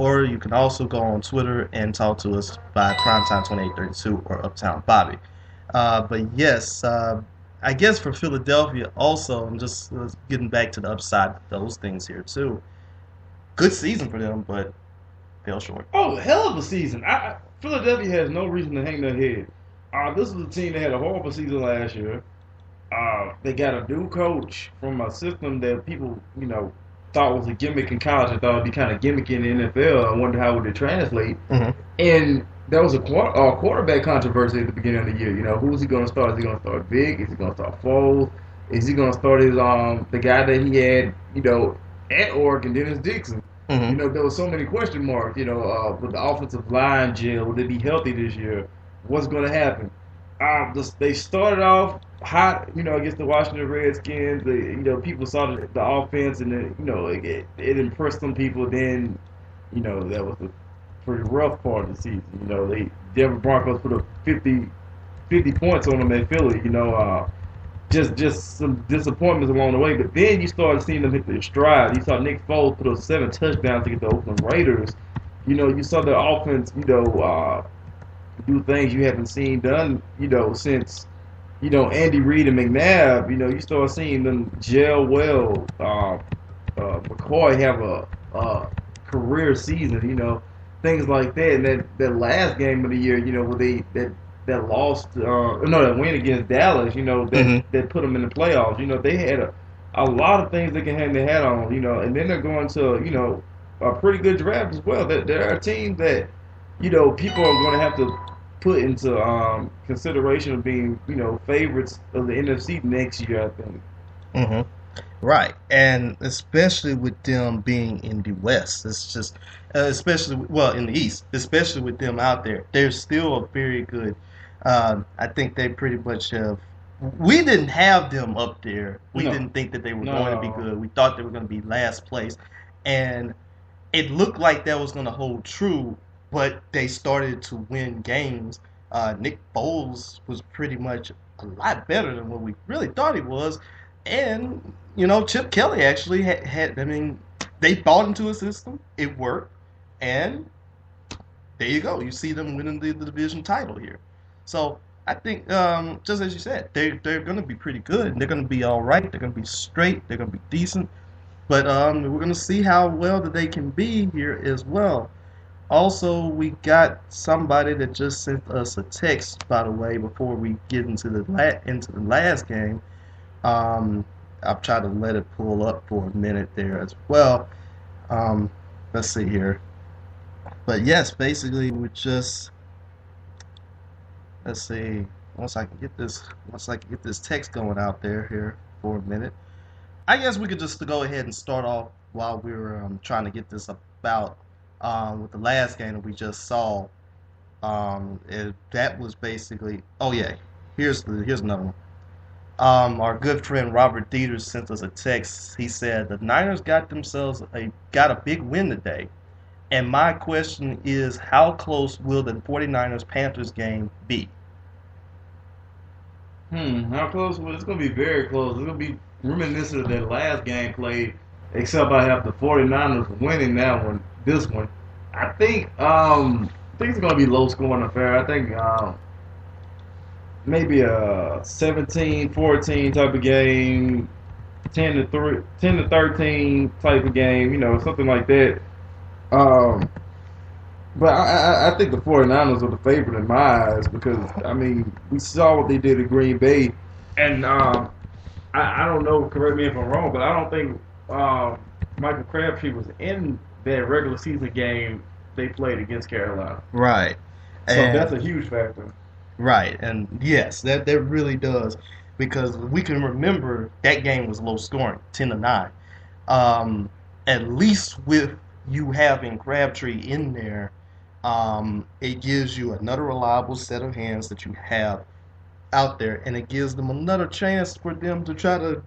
or you can also go on Twitter and talk to us by Primetime2832 or Uptown Bobby. But yes, I guess for Philadelphia also, I'm just getting back to the upside of those things here too. Good season for them, but fell short. Oh, hell of a season. Philadelphia has no reason to hang their head. This is a team that had a horrible season last year. They got a new coach from a system that people, thought was a gimmick in college. I thought it'd be kind of gimmicky in the NFL. I wonder how would it translate. Mm-hmm. And there was a quarterback controversy at the beginning of the year. Who is he going to start? Is he going to start Vic? Is he going to start Foles? Is he going to start his the guy that he had, at Oregon, Dennis Dixon? Mm-hmm. There were so many question marks. With the offensive line jail, will they be healthy this year? What's going to happen? They started off hot, against the Washington Redskins. People saw the offense, and then, it impressed some people. Then, that was the pretty rough part of the season. The Denver Broncos put up 50 points on them at Philly. Just some disappointments along the way. But then you started seeing them hit their stride. You saw Nick Foles put up 7 touchdowns to get the Oakland Raiders. You saw the offense, do things you haven't seen done, since, Andy Reid and McNabb. You start seeing them gel well. McCoy have a career season, things like that. And that last game of the year, where that lost, that win against Dallas, that put them in the playoffs. They had a lot of things they can hang their hat on, and then they're going to, a pretty good draft as well. There are teams that, people are going to have to put into consideration of being, favorites of the NFC next year, I think. Mm-hmm. Right, and especially with them being in the West, it's just, especially, well, in the East, especially with them out there, they're still a very good. I think they pretty much have. We didn't have them up there. We didn't think that they were going to be good. We thought they were going to be last place, and it looked like that was going to hold true. But they started to win games. Nick Foles was pretty much a lot better than what we really thought he was. And, Chip Kelly actually had they bought into a system. It worked. And there you go. You see them winning the division title here. So I think, just as you said, they're going to be pretty good. They're going to be all right. They're going to be straight. They're going to be decent. But we're going to see how well that they can be here as well. Also, we got somebody that just sent us a text, by the way, before we get into the last game. I'll try to let it pull up for a minute there as well. Let's see here. But yes, basically we just, let's see. Once I can get this text going out there here for a minute, I guess we could just go ahead and start off while we were trying to get this about. With the last game that we just saw, that was basically. Oh yeah, here's another one. Our good friend Robert Dieters sent us a text. He said the Niners got a big win today, and my question is, how close will the 49ers Panthers game be? How close? Well, it's going to be very close. It's going to be reminiscent of that last game played, except I have the 49ers winning this one. I think it's going to be low scoring affair. I think maybe a 17-14 type of game, 10-13 type of game, something like that. But I think the 49ers are the favorite in my eyes because, we saw what they did at Green Bay. And I don't know, correct me if I'm wrong, but I don't think Michael Crabtree was in that regular season game they played against Carolina. Right. So that's a huge factor. Right. And yes, that really does. Because we can remember that game was low scoring, 10-9. At least with you having Crabtree in there, it gives you another reliable set of hands that you have out there, and it gives them another chance for them to try to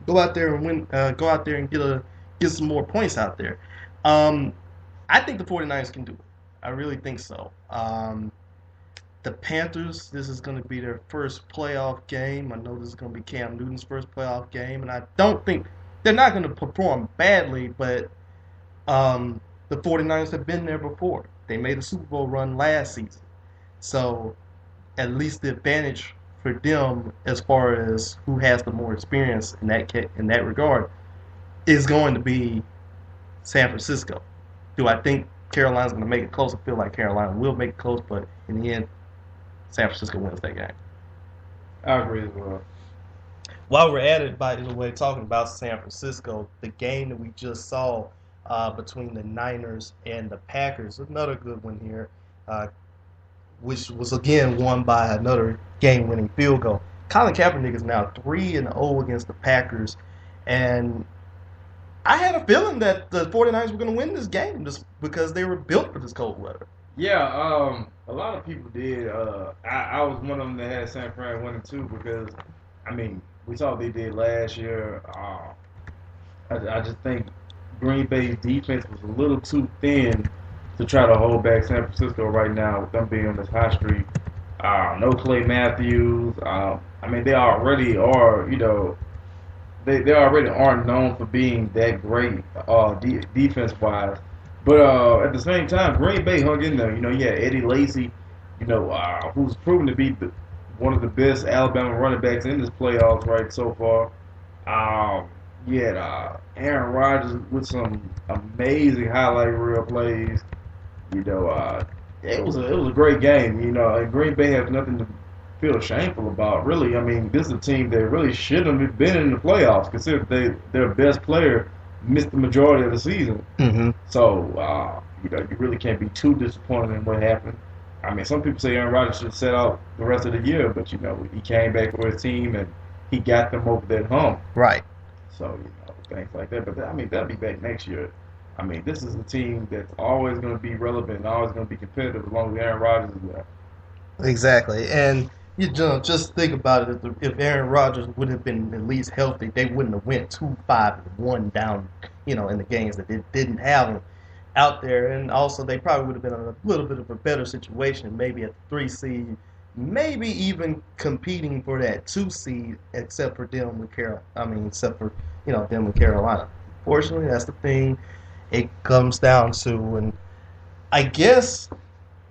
go out there and win. Go out there and get some more points out there. I think the 49ers can do it. I really think so. The Panthers, this is going to be their first playoff game. I know this is going to be Cam Newton's first playoff game, and I don't think they're not going to perform badly, but The 49ers have been there before. They made a Super Bowl run last season. So at least the advantage for them as far as who has the more experience in that regard is going to be San Francisco. Do I think Carolina's going to make it close? I feel like Carolina will make it close, but in the end, San Francisco wins that game. I agree as well. While we're at it, by the way, talking about San Francisco, the game that we just saw between the Niners and the Packers, another good one here, which was again won by another game-winning field goal. Colin Kaepernick is now 3-0 against the Packers, and I had a feeling that the 49ers were going to win this game just because they were built for this cold weather. Yeah, a lot of people did. I was one of them that had San Fran winning too because, I mean, we saw what they did last year. I just think Green Bay's defense was a little too thin to try to hold back San Francisco right now with them being on this hot streak. No Clay Matthews. I mean, they already are, they already aren't known for being that great defense-wise. But at the same time, Green Bay hung in there. You had Eddie Lacy, who's proven to be one of the best Alabama running backs in this playoffs right so far. You had Aaron Rodgers with some amazing highlight reel plays. It was a great game. And Green Bay has nothing to feel shameful about. Really, I mean, this is a team that really shouldn't have been in the playoffs, considering their best player missed the majority of the season. Mm-hmm. So, you really can't be too disappointed in what happened. I mean, some people say Aaron Rodgers should set out the rest of the year, but, he came back for his team and he got them over that hump. Right. So, things like that. But, I mean, they'll be back next year. I mean, this is a team that's always going to be relevant and always going to be competitive as long as Aaron Rodgers is there. Exactly. And just think about it. If Aaron Rodgers would have been at least healthy, they wouldn't have went 2-5-1 down, in the games that they didn't have him out there. And also, they probably would have been in a little bit of a better situation, maybe at the 3 seed, maybe even competing for that 2 seed, except for them with them with Carolina. Fortunately, that's the thing it comes down to. And I guess,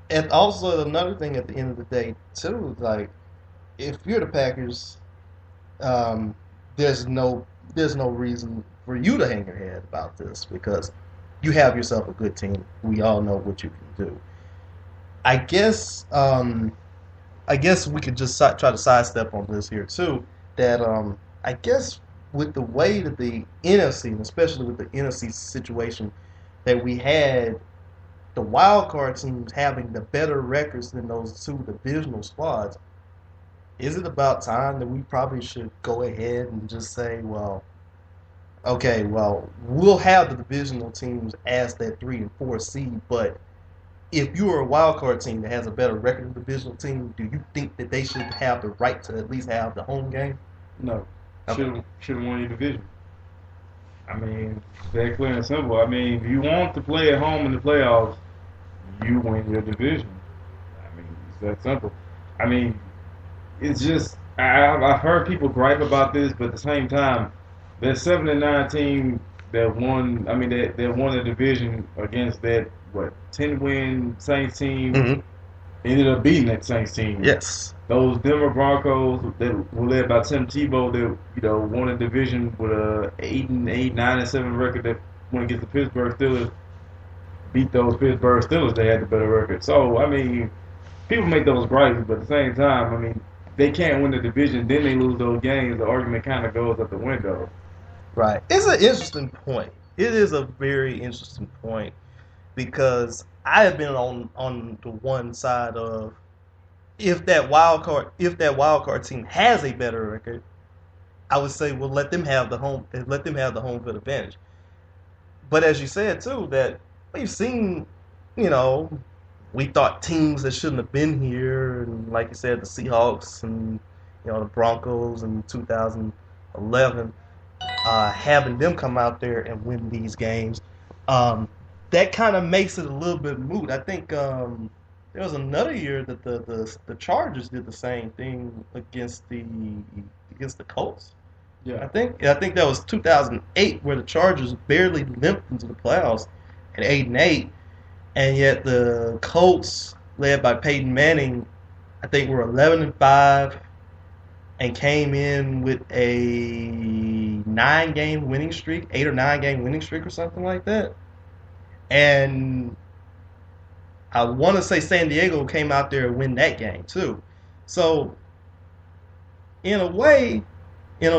and also another thing at the end of the day too, like if you're the Packers, there's no reason for you to hang your head about this because you have yourself a good team. We all know what you can do. I guess we could just try to sidestep on this here too. That I guess with the way that the NFC, and especially with the NFC situation that we had, the wild card teams having the better records than those 2 divisional squads, is it about time that we probably should go ahead and just say, we'll have the divisional teams as that 3 and 4 seed, but if you are a wild card team that has a better record than the divisional team, do you think that they should have the right to at least have the home game? No. Okay. Shouldn't win your division. I mean, very clear and simple. I mean, if you want to play at home in the playoffs, you win your division. I mean, it's that simple. I mean, it's just I've heard people gripe about this, but at the same time, that 7-9 team that won. I mean, that won the division against that 10-win Saints team. Mm-hmm. Ended up beating that Saints team. Yes. Those Denver Broncos that were led by Tim Tebow, that won a division with a 8-8, 9-7 record that went against the Pittsburgh Steelers, beat those Pittsburgh Steelers. They had the better record. So I mean, people make those gripes, but at the same time, I mean, they can't win the division, then they lose those games. The argument kind of goes out the window. Right. It's an interesting point. It is a very interesting point because I have been on the one side of if that wild card team has a better record, I would say let them have the home field advantage. But as you said too, that we've seen, we thought teams that shouldn't have been here, and like you said, the Seahawks and the Broncos in 2011, having them come out there and win these games. That kind of makes it a little bit moot. I think there was another year that the Chargers did the same thing against the Colts. Yeah. I think that was 2008 where the Chargers barely limped into the playoffs at 8-8, and yet the Colts, led by Peyton Manning, I think were 11-5, and came in with a 9-game winning streak, 8 or 9 game winning streak or something like that. And I want to say San Diego came out there and win that game too. So in a way, it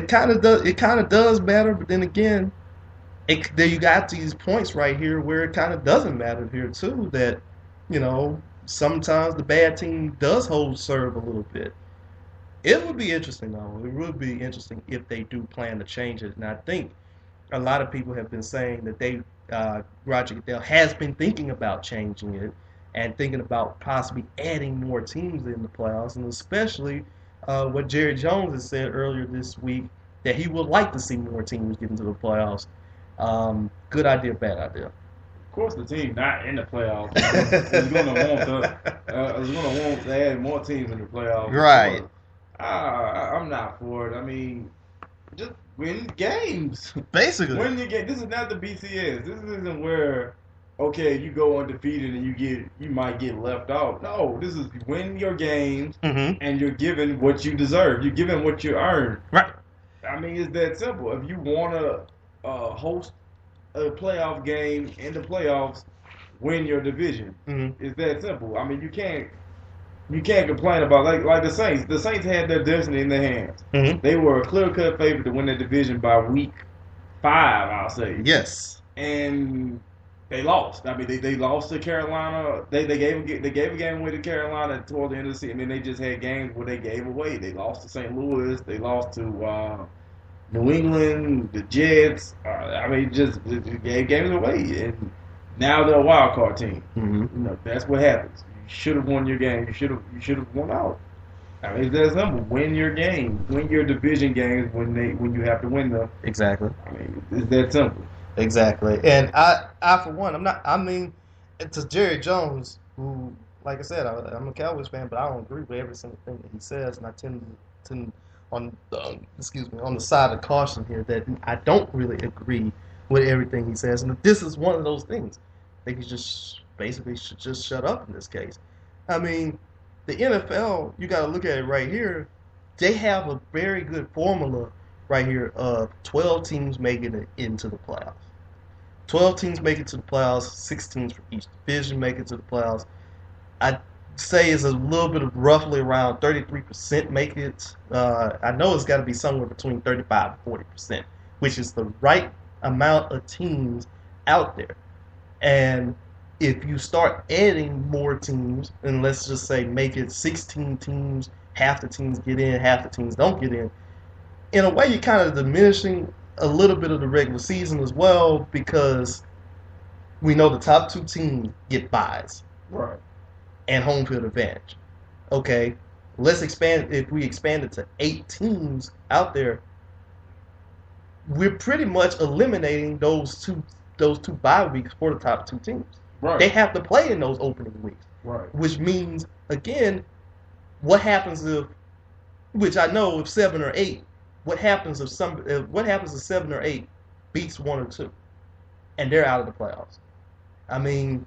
kind of does matter. But then again, there you got these points right here where it kind of doesn't matter here too. That sometimes the bad team does hold serve a little bit. It would be interesting though. It would be interesting if they do plan to change it. And I think a lot of people have been saying that Roger Goodell has been thinking about changing it and thinking about possibly adding more teams in the playoffs, and especially what Jerry Jones has said earlier this week, that he would like to see more teams get into the playoffs. Good idea, bad idea. Of course, the team not in the playoffs is going to want to add more teams in the playoffs. Right. I'm not for it. I mean, just win games. Basically. Win your game. This is not the BCS. This isn't where, okay, you go undefeated and you might get left out. No, this is win your games, and you're given what you deserve. You're given what you earn. Right. I mean, it's that simple. If you want to host a playoff game in the playoffs, win your division. It's that simple. I mean, you can't complain about like the Saints. The Saints had their destiny in their hands. They were a clear-cut favorite to win their division by week 5, I'll say. Yes. And they lost. I mean, they lost to Carolina. They gave a game away to Carolina toward the end of the season, and then they just had games where they gave away. They lost to St. Louis. They lost to New England, the Jets. I mean, just gave games away, and now they're a wild card team. That's what happens. You should have won your game. You should have won out. I mean, it's that simple. Win your game. Win your division games when you have to win them. Exactly. I mean, it's that simple. Exactly. And I for one, to Jerry Jones, who, like I said, I'm a Cowboys fan, but I don't agree with every single thing that he says, and I tend on the side of caution here that I don't really agree with everything he says, and this is one of those things. I think he just basically should just shut up in this case. I mean, the NFL, you got to look at it right here. They have a very good formula right here of 12 teams making it into the playoffs. 12 teams make it to the playoffs, 6 teams from each division make it to the playoffs. I'd say it's a little bit of roughly around 33% make it. I know it's got to be somewhere between 35 and 40%, which is the right amount of teams out there. And if you start adding more teams, and let's just say make it 16 teams, half the teams get in, half the teams don't get in a way you're kind of diminishing a little bit of the regular season as well, because we know the top 2 teams get byes. Right. And home field advantage. Okay, let's expand. If we expand it to 8 teams out there, we're pretty much eliminating those two bye weeks for the top 2 teams. Right. They have to play in those opening weeks. Right. Which means, again, what happens if 7 or 8, what happens if 7 or 8 beats 1 or 2, and they're out of the playoffs? I mean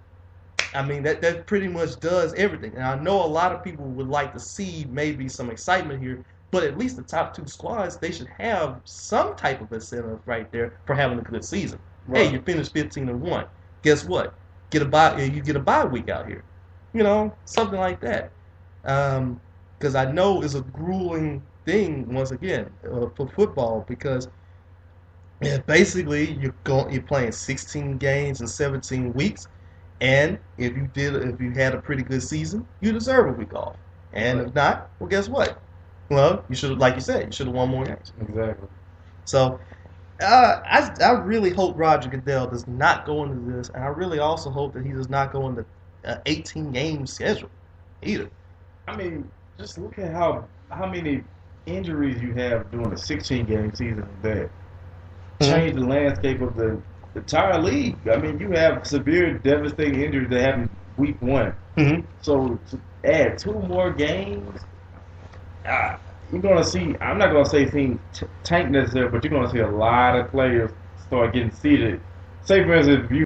that pretty much does everything. And I know a lot of people would like to see maybe some excitement here, but at least the top 2 squads, they should have some type of incentive right there for having a good season. Right. Hey, you finished 15-1. Guess what? You get a bye week out here. Something like that. Because I know it's a grueling thing once again for football, because basically you're playing 16 games in 17 weeks. And if you had a pretty good season, you deserve a week off. And If not, well, guess what? Well, you should have, like you said, you should have won more games. Exactly. So, I really hope Roger Goodell does not go into this, and I really also hope that he does not go into an 18-game schedule either. I mean, just look at how many injuries you have during a 16-game season that change the landscape of the entire league. I mean, you have severe, devastating injuries that happen week 1. So to add 2 more games, you're going to see, I'm not going to say things tank necessarily, but you're going to see a lot of players start getting seated say for instance, if you